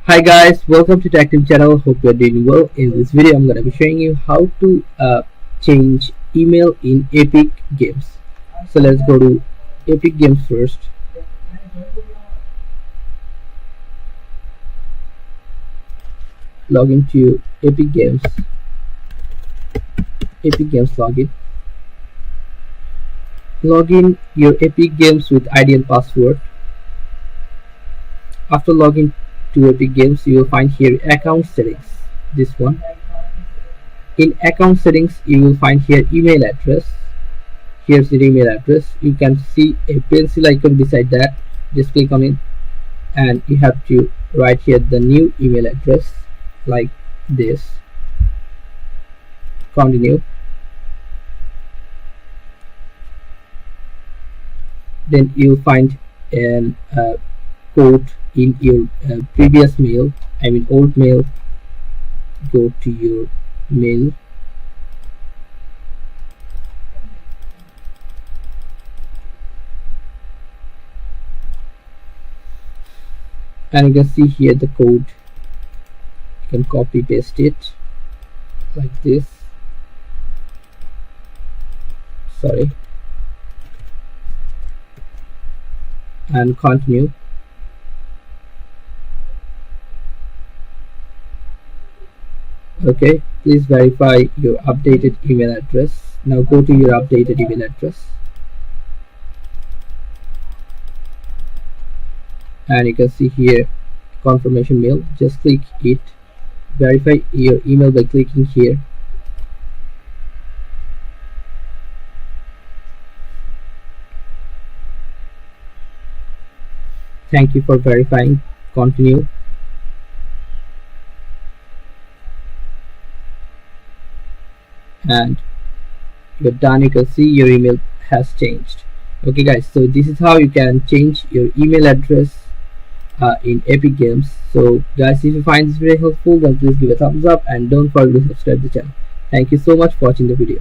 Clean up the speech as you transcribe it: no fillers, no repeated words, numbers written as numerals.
Hi guys, welcome to Tech Team channel. Hope you are doing well. In this video, I'm gonna be showing you how to change email in Epic Games. So let's go to Epic Games first. Log into Epic Games. Epic Games login. Log in your Epic Games with ID and password. After login to Epic Games, you will find here account settings, this one. In account settings, you will find here email address. Here's your email address. You can see a pencil icon beside that. Just click on it and you have to write here the new email address like this. Continue. Then you'll find an code in your previous mail, old mail. Go to your mail, and you can see here the code. You can copy paste it like this. And continue. Okay, please verify your updated email address. Now go to your updated email address and you can see here confirmation mail. Just click it. Verify your email by clicking here. Thank you for verifying. Continue. And you're done. You can see your email has changed. Okay guys, so this is how you can change your email address in Epic Games. So guys, if you find this very helpful, then please give a thumbs up and don't forget to subscribe to the channel. Thank you so much for watching the video.